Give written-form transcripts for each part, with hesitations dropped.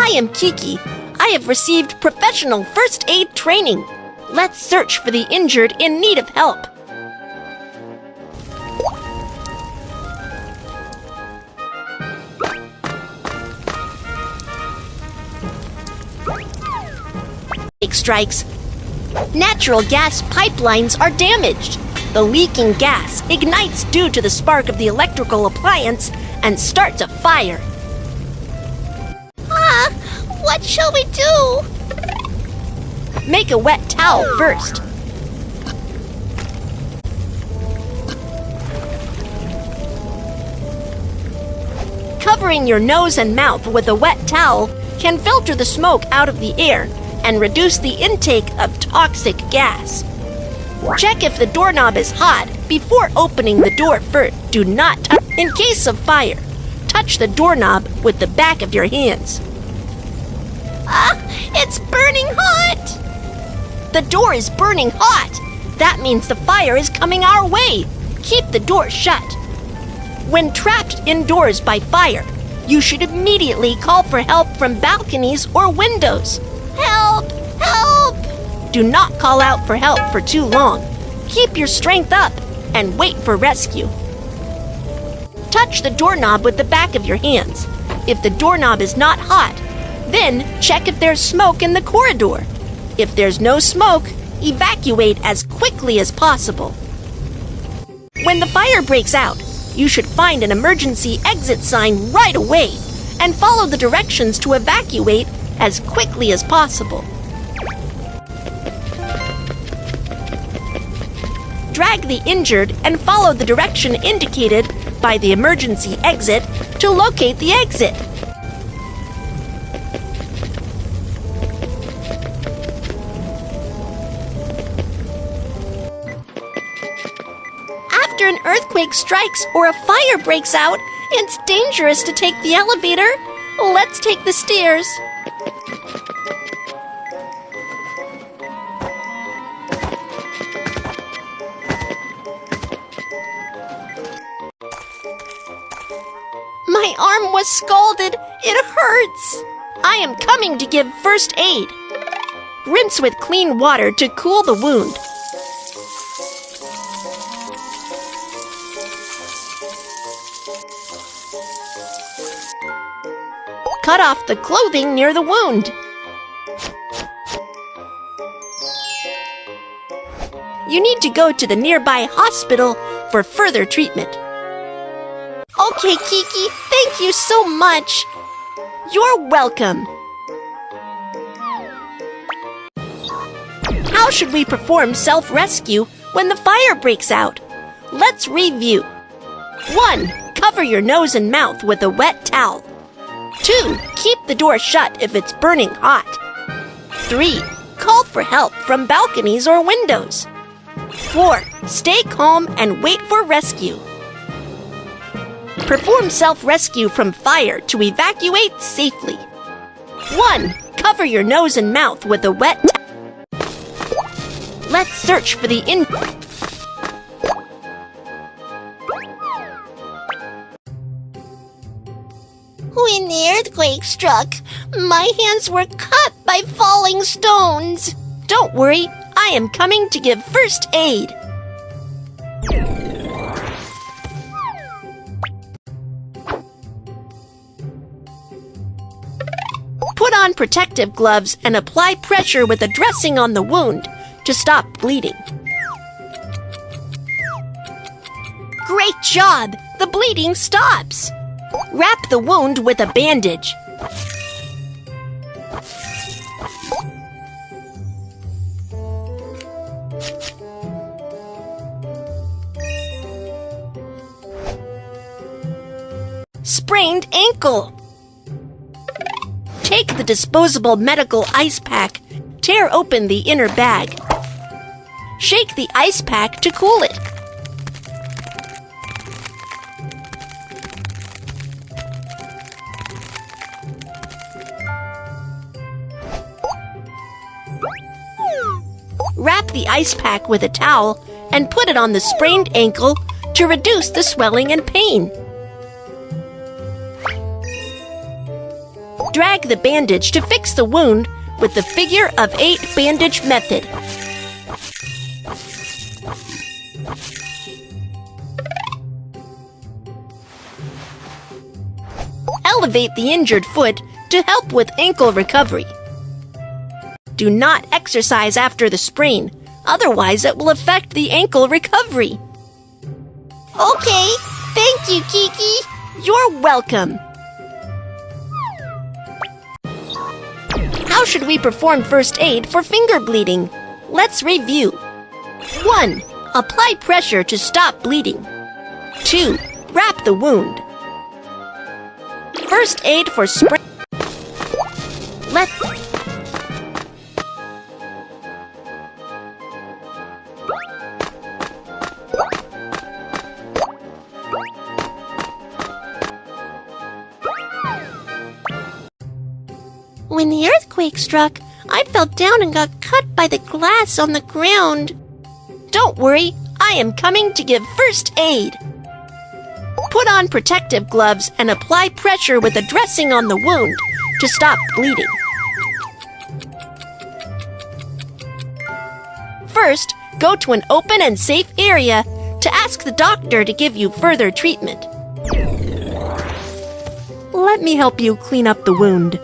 I am Kiki. I have received professional first aid training. Let's search for the injured in need of help. Strikes. Natural gas pipelines are damaged. The leaking gas ignites due to the spark of the electrical appliance and starts a fire. What shall we do? Make a wet towel first. Covering your nose and mouth with a wet towel can filter the smoke out of the air and reduce the intake of toxic gas. Check if the doorknob is hot before opening the door first. Do not touch. In case of fire, touch the doorknob with the back of your hands. It's burning hot! The door is burning hot. That means the fire is coming our way. Keep the door shut. When trapped indoors by fire, you should immediately call for help from balconies or windows. Help! Help! Do not call out for help for too long. Keep your strength up and wait for rescue. Touch the doorknob with the back of your hands. If the doorknob is not hot, then check if there's smoke in the corridor. If there's no smoke, evacuate as quickly as possible. When the fire breaks out, you should find an emergency exit sign right away and follow the directions to evacuate as quickly as possible. Drag the injured and follow the direction indicated by the emergency exit to locate the exit. After an earthquake strikes or a fire breaks out, it's dangerous to take the elevator. Let's take the stairs. My arm was scalded. It hurts. I am coming to give first aid. Rinse with clean water to cool the wound. Cut off the clothing near the wound. You need to go to the nearby hospital for further treatment. Okay, Kiki, thank you so much. You're welcome. How should we perform self-rescue when the fire breaks out? Let's review. 1. Cover your nose and mouth with a wet towel. 2. Keep the door shut if it's burning hot. 3. Call for help from balconies or windows. 4. Stay calm and wait for rescue. Perform self-rescue from fire to evacuate safely. 1. Cover your nose and mouth with a wet towel. Let's search for the When the earthquake struck, my hands were cut by falling stones. Don't worry, I am coming to give first aid. Put on protective gloves and apply pressure with a dressing on the wound to stop bleeding. Great job! The bleeding stops. Wrap the wound with a bandage. Sprained ankle. Take the disposable medical ice pack, tear open the inner bag. Shake the ice pack to cool it. Wrap the ice pack with a towel and put it on the sprained ankle to reduce the swelling and pain. Drag Drag the bandage to fix the wound with the figure of 8 bandage method. Elevate the injured foot to help with ankle recovery. Do not exercise after the sprain, otherwise it will affect the ankle recovery. Okay, thank you, Kiki. You're welcome. How should we perform first aid for finger bleeding? Let's review. 1. Apply pressure to stop bleeding. 2. Wrap the wound. First aid for sprain. When the earthquake struck, I fell down and got cut by the glass on the ground. Don't worry, I am coming to give first aid. Put on protective gloves and apply pressure with a dressing on the wound to stop bleeding. First, go to an open and safe area to ask the doctor to give you further treatment. Let me help you clean up the wound.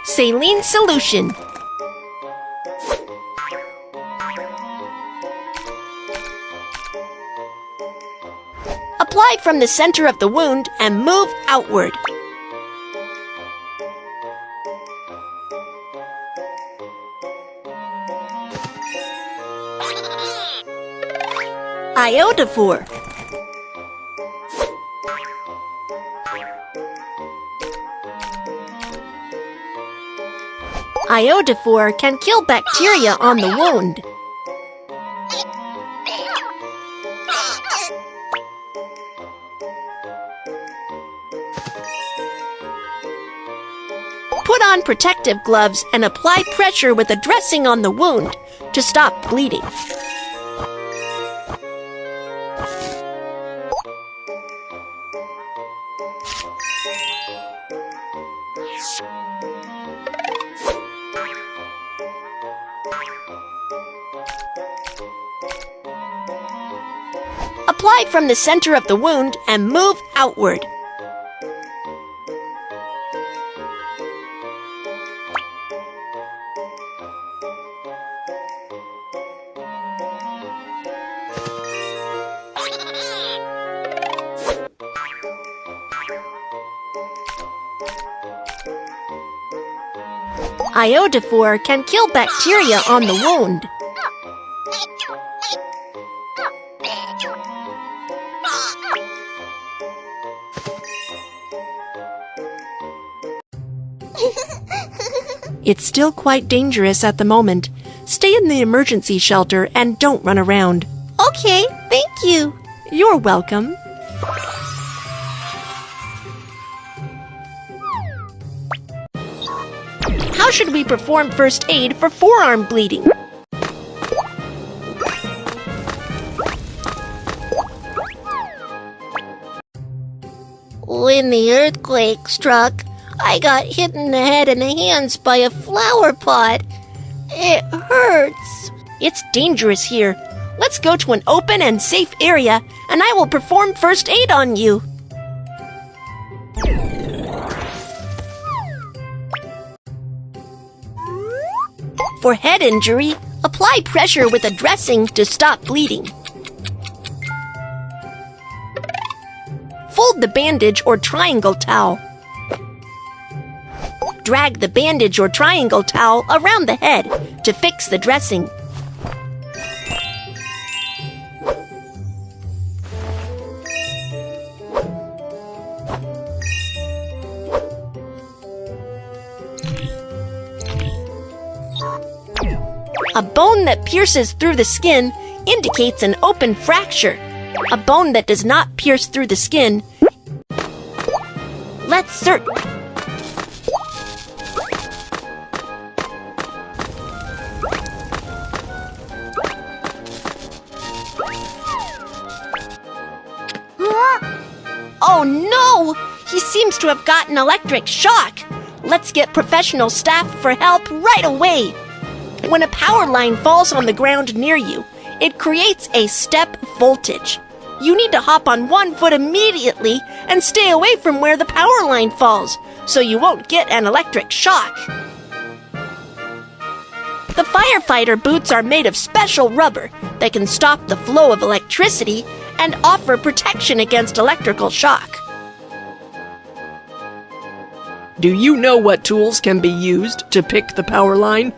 Saline solution. Apply from the center of the wound and move outward. Iodophor. Iodophor can kill bacteria on the wound. Put on protective gloves and apply pressure with a dressing on the wound to stop bleeding. Apply from the center of the wound and move outward. Iodophor can kill bacteria on the wound. It's still quite dangerous at the moment. Stay in the emergency shelter and don't run around. Okay, thank you. You're welcome. How should we perform first aid for forearm bleeding? When the earthquake struck, I got hit in the head and the hands by a flower pot. It hurts. It's dangerous here. Let's go to an open and safe area, and I will perform first aid on you. For head injury, apply pressure with a dressing to stop bleeding. Fold the bandage or triangle towel. Drag the bandage or triangle towel around the head to fix the dressing. A bone that pierces through the skin indicates an open fracture. A bone that does not pierce through the skin. Let's search. Oh no! He seems to have gotten electric shock. Let's get professional staff for help right away. When a power line falls on the ground near you, it creates a step voltage. You need to hop on one foot immediately and stay away from where the power line falls, so you won't get an electric shock. The firefighter boots are made of special rubber that can stop the flow of electricity and offer protection against electrical shock. Do you know what tools can be used to pick the power line?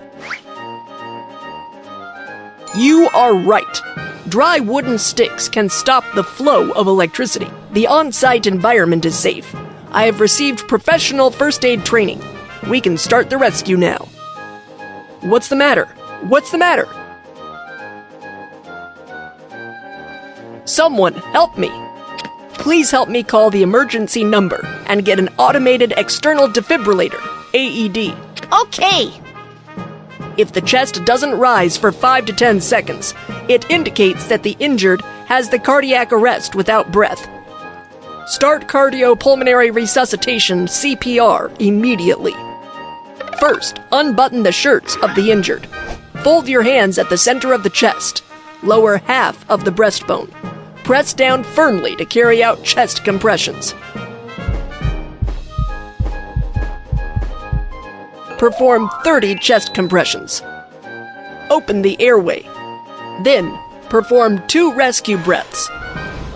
You are right. Dry wooden sticks can stop the flow of electricity. The on-site environment is safe. I have received professional first aid training. We can start the rescue now. What's the matter? What's the matter? Someone help me. Please help me call the emergency number and get an automated external defibrillator, AED. Okay. If the chest doesn't rise for 5 to 10 seconds, it indicates that the injured has the cardiac arrest without breath. Start cardiopulmonary resuscitation, CPR, immediately. First, unbutton the shirts of the injured. Fold your hands at the center of the chest. Lower half of the breastbone. Press down firmly to carry out chest compressions. Perform 30 chest compressions. Open the airway. Then, perform 2 rescue breaths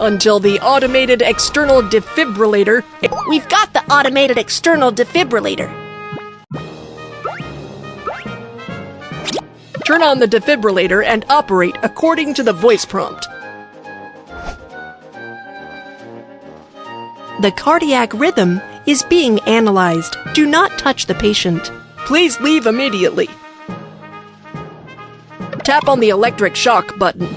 until the automated external defibrillator... We've got the automated external defibrillator. Turn on the defibrillator and operate according to the voice prompt. The cardiac rhythm is being analyzed. Do not touch the patient. Please leave immediately. Tap on the electric shock button.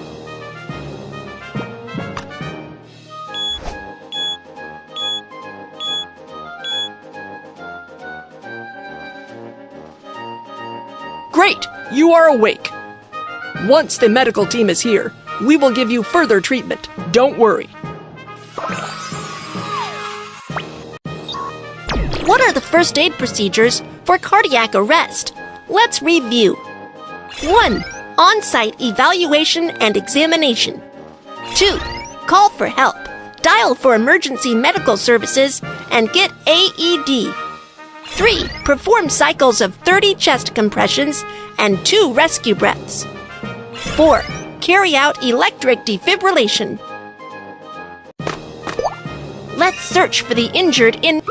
Great! You are awake. Once the medical team is here, we will give you further treatment. Don't worry. What are the first aid procedures for cardiac arrest? Let's review. 1. On-site evaluation and examination. 2. Call for help. Dial for emergency medical services and get AED. 3. Perform cycles of 30 chest compressions and 2 rescue breaths. 4. Carry out electric defibrillation. Let's search for the injured in...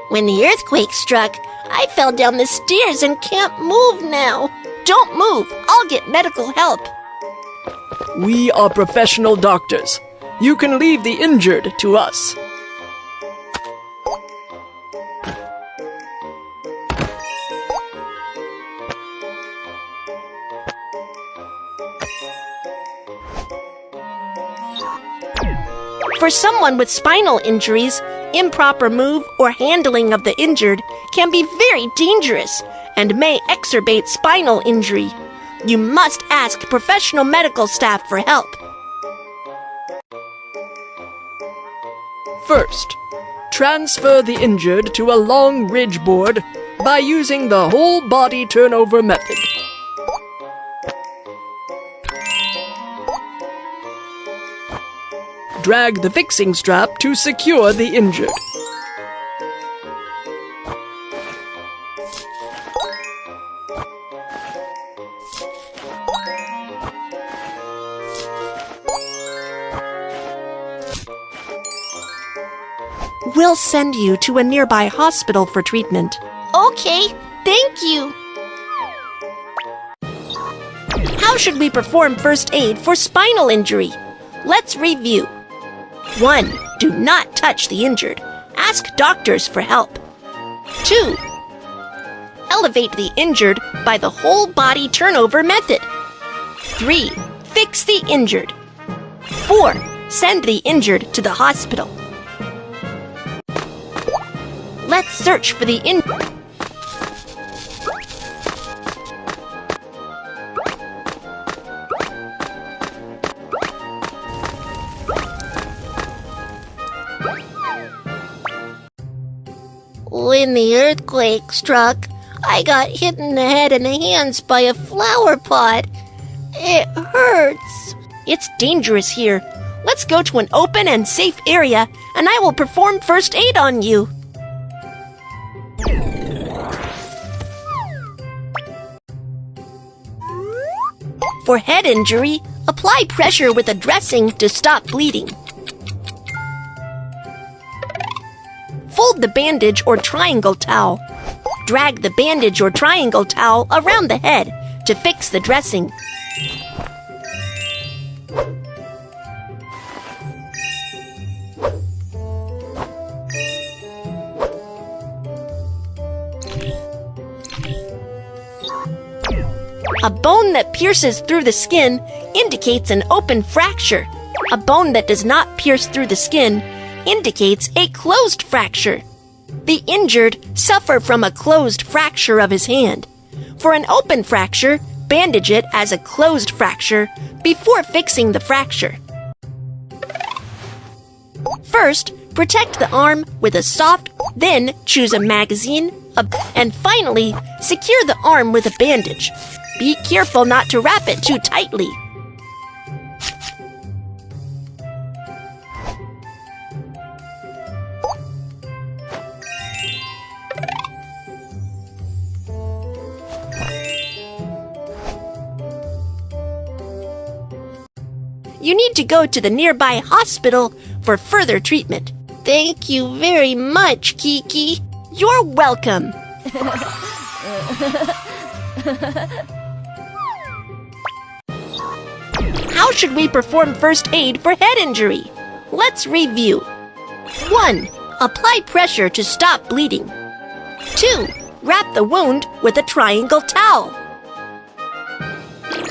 When the earthquake struck, I fell down the stairs and can't move now. Don't move. I'll get medical help. We are professional doctors. You can leave the injured to us. For someone with spinal injuries, improper move or handling of the injured can be very dangerous and may exacerbate spinal injury. You must ask professional medical staff for help. First, transfer the injured to a long ridge board by using the whole body turnover method. Drag the fixing strap to secure the injured. We'll send you to a nearby hospital for treatment. Okay, thank you. How should we perform first aid for spinal injury? Let's review. 1. Do not touch the injured. Ask doctors for help. 2. Elevate the injured by the whole body turnover method. 3. Fix the injured. 4. Send the injured to the hospital. Let's search for the When the earthquake struck, I got hit in the head and the hands by a flower pot. It hurts. It's dangerous here. Let's go to an open and safe area, and I will perform first aid on you. For head injury, apply pressure with a dressing to stop bleeding. Fold the bandage or triangle towel. Drag the bandage or triangle towel around the head to fix the dressing. A bone that pierces through the skin indicates an open fracture. A bone that does not pierce through the skin indicates a closed fracture. The injured suffer from a closed fracture of his hand. For an open fracture, bandage it as a closed fracture before fixing the fracture. First, protect the arm with a soft, then choose a magazine, and finally, secure the arm with a bandage. Be careful not to wrap it too tightly. You need to go to the nearby hospital for further treatment. Thank you very much, Kiki. You're welcome. How should we perform first aid for head injury? Let's review. 1. Apply pressure to stop bleeding. 2. Wrap the wound with a triangle towel.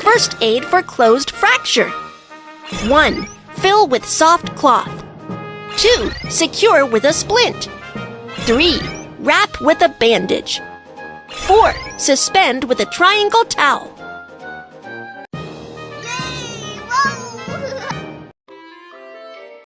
First aid for closed fracture. 1. Fill with soft cloth. 2. Secure with a splint. 3. Wrap with a bandage. 4. Suspend with a triangle towel.